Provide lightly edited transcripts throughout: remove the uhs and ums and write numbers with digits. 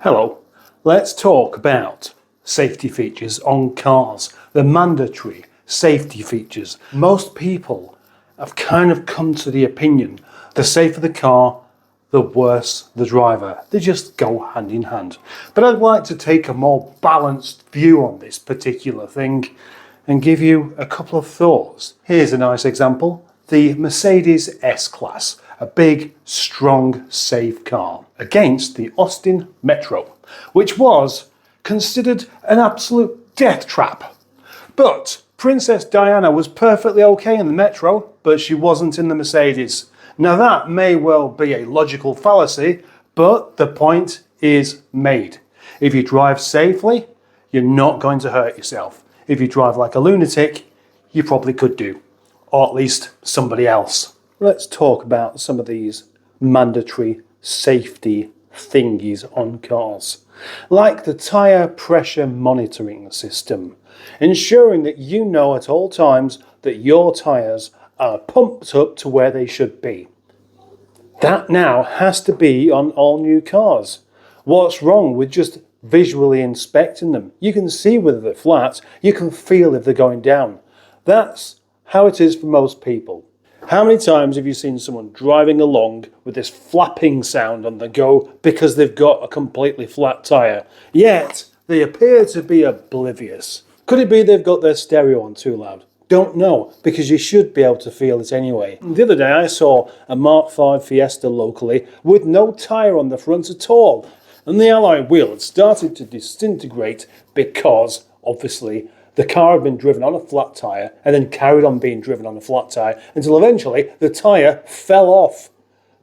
Hello, let's talk about safety features on cars, the mandatory safety features. Most people have kind of come to the opinion the safer the car, the worse the driver. They just go hand in hand. But I'd like to take a more balanced view on this particular thing and give you a couple of thoughts. Here's a nice example. The Mercedes S-Class, a big, strong, safe car, against the Austin Metro, which was considered an absolute death trap. But Princess Diana was perfectly okay in the Metro, but she wasn't in the Mercedes. Now that may well be a logical fallacy, but the point is made. If you drive safely, you're not going to hurt yourself. If you drive like a lunatic, you probably could do, or at least somebody else. Let's talk about some of these mandatory safety thingies on cars, like the tyre pressure monitoring system, ensuring that you know at all times that your tyres are pumped up to where they should be. That now has to be on all new cars. What's wrong with just visually inspecting them? You can see whether they're flat, you can feel if they're going down. That's how it is for most people. How many times have you seen someone driving along with this flapping sound on the go because they've got a completely flat tyre, yet they appear to be oblivious? Could it be they've got their stereo on too loud? Don't know, because you should be able to feel it anyway. The other day I saw a Mark V Fiesta locally with no tyre on the front at all, and the alloy wheel had started to disintegrate because, obviously, the car had been driven on a flat tyre and then carried on being driven on a flat tyre until eventually the tyre fell off.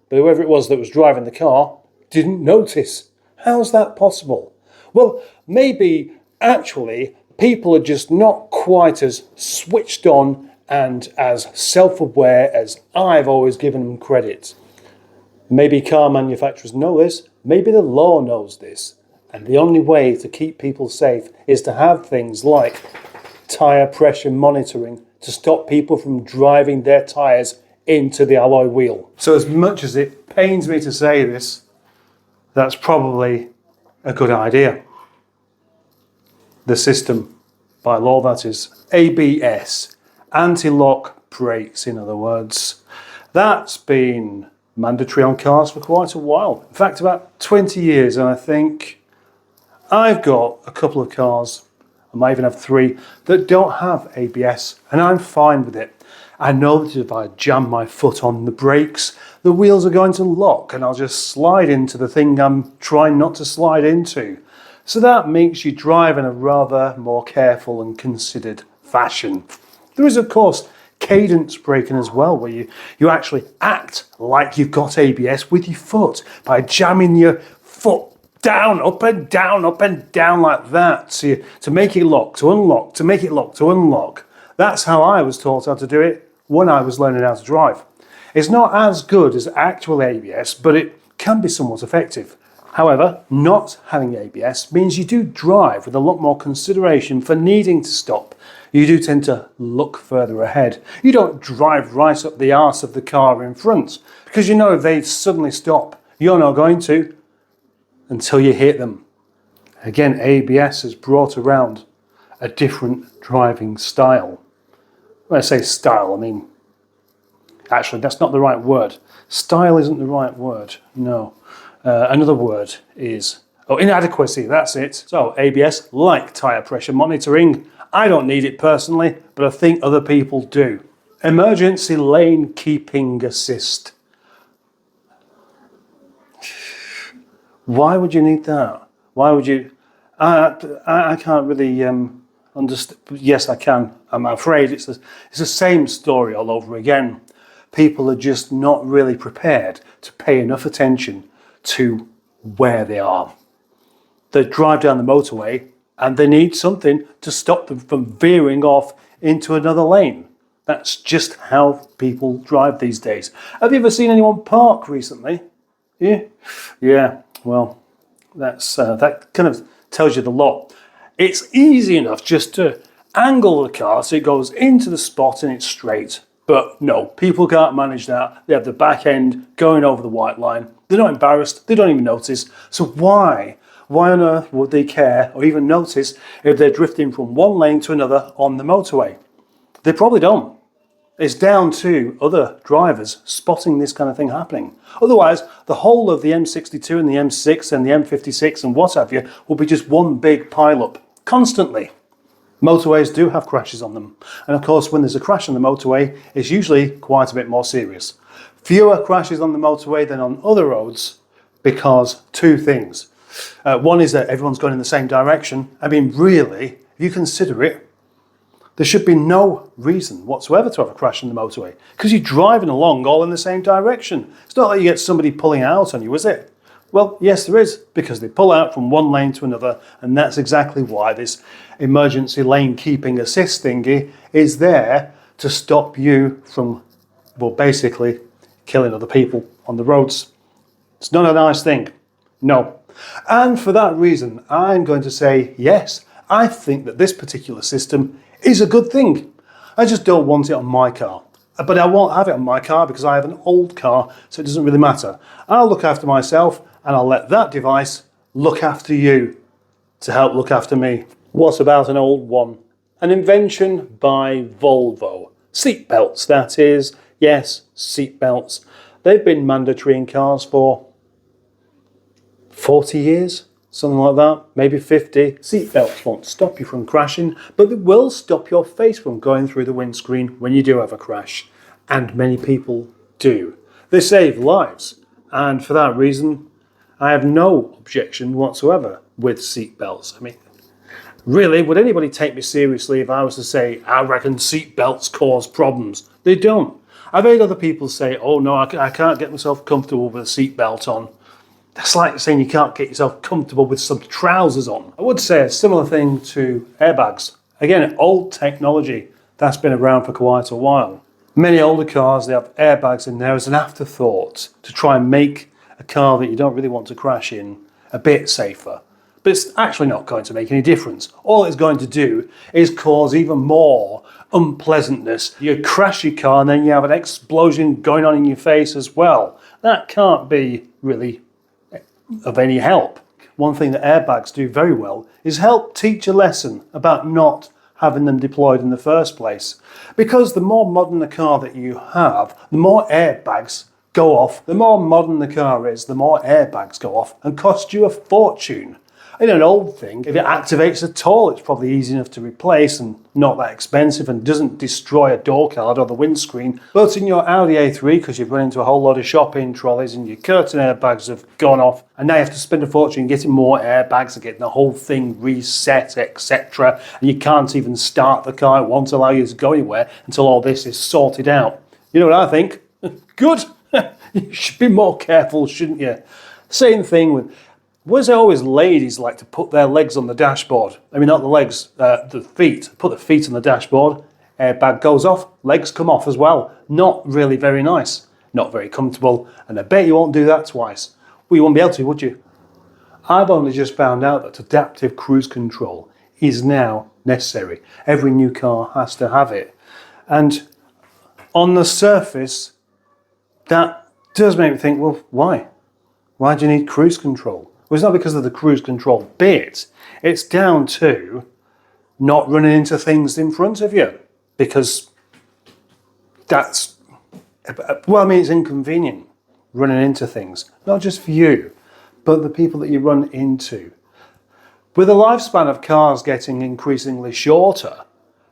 But whoever it was that was driving the car didn't notice. How's that possible? Well, maybe actually people are just not quite as switched on and as self-aware as I've always given them credit. Maybe car manufacturers know this, maybe the law knows this. And the only way to keep people safe is to have things like tyre pressure monitoring to stop people from driving their tyres into the alloy wheel. So as much as it pains me to say this, that's probably a good idea. The system, by law that is, ABS, anti-lock brakes in other words, that's been mandatory on cars for quite a while. In fact, about 20 years, and I think I've got a couple of cars, I might even have 3, that don't have ABS, and I'm fine with it. I know that if I jam my foot on the brakes, the wheels are going to lock and I'll just slide into the thing I'm trying not to slide into. So that makes you drive in a rather more careful and considered fashion. There is, of course, cadence braking as well, where you actually act like you've got ABS with your foot by jamming your foot down, up and down like that to make it lock, to unlock, to make it lock, to unlock. That's how I was taught how to do it when I was learning how to drive. It's not as good as actual ABS, but it can be somewhat effective. However, not having ABS means you do drive with a lot more consideration for needing to stop. You do tend to look further ahead. You don't drive right up the arse of the car in front, because you know if they suddenly stop, you're not going to until you hit them. Again, ABS has brought around a different driving style. When I say style, I mean, actually, that's not the right word. Style isn't the right word, no. Another word is, inadequacy, that's it. So ABS, like tyre pressure monitoring, I don't need it personally, but I think other people do. Emergency lane keeping assist. Why would you need that? Why would you? I can't really understand. Yes, I can. I'm afraid it's the same story all over again. People are just not really prepared to pay enough attention to where they are. They drive down the motorway and they need something to stop them from veering off into another lane. That's just how people drive these days. Have you ever seen anyone park recently? Yeah. Well, that kind of tells you the lot. It's easy enough just to angle the car so it goes into the spot and it's straight. But no, people can't manage that. They have the back end going over the white line. They're not embarrassed. They don't even notice. So why Why on earth would they care or even notice if they're drifting from one lane to another on the motorway? They probably don't. It's down to other drivers spotting this kind of thing happening. Otherwise, the whole of the M62 and the M6 and the M56 and what have you will be just one big pile-up constantly. Motorways do have crashes on them. And of course, when there's a crash on the motorway, it's usually quite a bit more serious. Fewer crashes on the motorway than on other roads because two things. One is that everyone's going in the same direction. I mean, really, if you consider it, there should be no reason whatsoever to have a crash on the motorway because you're driving along all in the same direction. It's not like you get somebody pulling out on you, is it? Well, yes, there is, because they pull out from one lane to another, and that's exactly why this emergency lane keeping assist thingy is there to stop you from, well, basically killing other people on the roads. It's not a nice thing. No. And for that reason, I'm going to say yes, I think that this particular system is a good thing. I just don't want it on my car. But I won't have it on my car because I have an old car, so it doesn't really matter. I'll look after myself and I'll let that device look after you to help look after me. What about an old one? An invention by Volvo. Seatbelts, that is. Yes, seatbelts. They've been mandatory in cars for 40 years. Something like that, maybe 50. Seatbelts won't stop you from crashing, but they will stop your face from going through the windscreen when you do have a crash. And many people do. They save lives. And for that reason, I have no objection whatsoever with seatbelts. I mean, really, would anybody take me seriously if I was to say, I reckon seatbelts cause problems? They don't. I've heard other people say, oh no, I can't get myself comfortable with a seatbelt on. That's like saying you can't get yourself comfortable with some trousers on. I would say a similar thing to airbags. Again, old technology that's been around for quite a while. Many older cars, they have airbags in there as an afterthought to try and make a car that you don't really want to crash in a bit safer. But it's actually not going to make any difference. All it's going to do is cause even more unpleasantness. You crash your car and then you have an explosion going on in your face as well. That can't be really of any help. One thing that airbags do very well is help teach a lesson about not having them deployed in the first place. Because the more modern the car that you have, the more airbags go off. The more modern the car is, the more airbags go off and cost you a fortune. In an old thing, if it activates at all, it's probably easy enough to replace and not that expensive and doesn't destroy a door card or the windscreen. But in your Audi A3, because you've run into a whole lot of shopping trolleys and your curtain airbags have gone off, and now you have to spend a fortune getting more airbags and getting the whole thing reset, etc. And you can't even start the car, it won't allow you to go anywhere until all this is sorted out. You know what I think? Good! You should be more careful, shouldn't you? Same thing with... Was there always ladies like to put their legs on the dashboard? I mean, not the legs, the feet. Put the feet on the dashboard, airbag goes off, legs come off as well. Not really very nice, not very comfortable, and I bet you won't do that twice. Well, you won't be able to, would you? I've only just found out that adaptive cruise control is now necessary. Every new car has to have it. And on the surface, that does make me think, well, why? Why do you need cruise control? Well, it's not because of the cruise control bit. It's down to not running into things in front of you. Because that's... Well, I mean, it's inconvenient running into things. Not just for you, but the people that you run into. With the lifespan of cars getting increasingly shorter,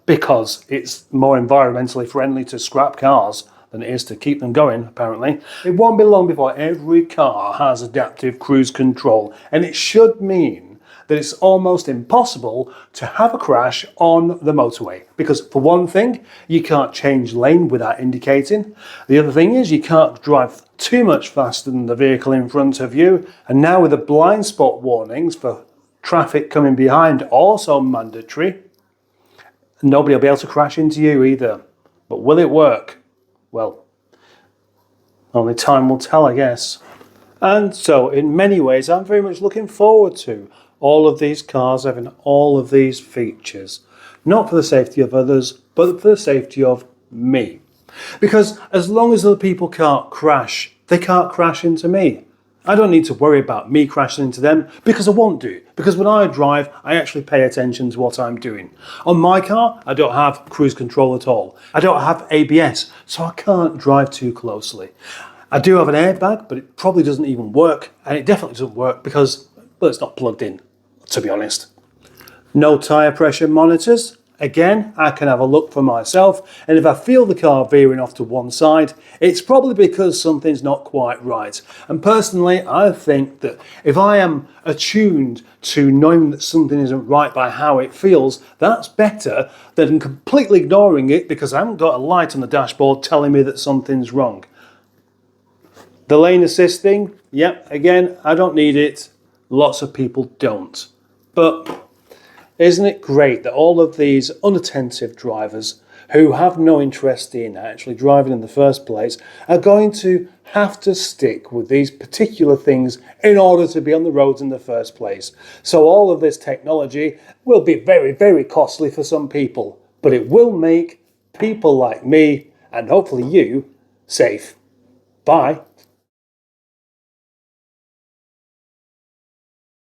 because it's more environmentally friendly to scrap cars than it is to keep them going, apparently. It won't be long before every car has adaptive cruise control, and it should mean that it's almost impossible to have a crash on the motorway. Because for one thing, you can't change lane without indicating. The other thing is you can't drive too much faster than the vehicle in front of you. And now with the blind spot warnings for traffic coming behind also mandatory, nobody will be able to crash into you either. But will it work? Well, only time will tell, I guess. And so, in many ways, I'm very much looking forward to all of these cars having all of these features. Not for the safety of others, but for the safety of me. Because as long as other people can't crash, they can't crash into me. I don't need to worry about me crashing into them because I won't do. Because when I drive, I actually pay attention to what I'm doing. On my car, I don't have cruise control at all. I don't have ABS, so I can't drive too closely. I do have an airbag, but it probably doesn't even work. And it definitely doesn't work because, well, it's not plugged in, to be honest. No tyre pressure monitors. Again, I can have a look for myself, and if I feel the car veering off to one side, it's probably because something's not quite right. And personally, I think that if I am attuned to knowing that something isn't right by how it feels, that's better than completely ignoring it because I haven't got a light on the dashboard telling me that something's wrong. The lane assisting, yep, again, I don't need it. Lots of people don't. But isn't it great that all of these unattentive drivers who have no interest in actually driving in the first place are going to have to stick with these particular things in order to be on the roads in the first place? So all of this technology will be very, very costly for some people, but it will make people like me and hopefully you safe. Bye.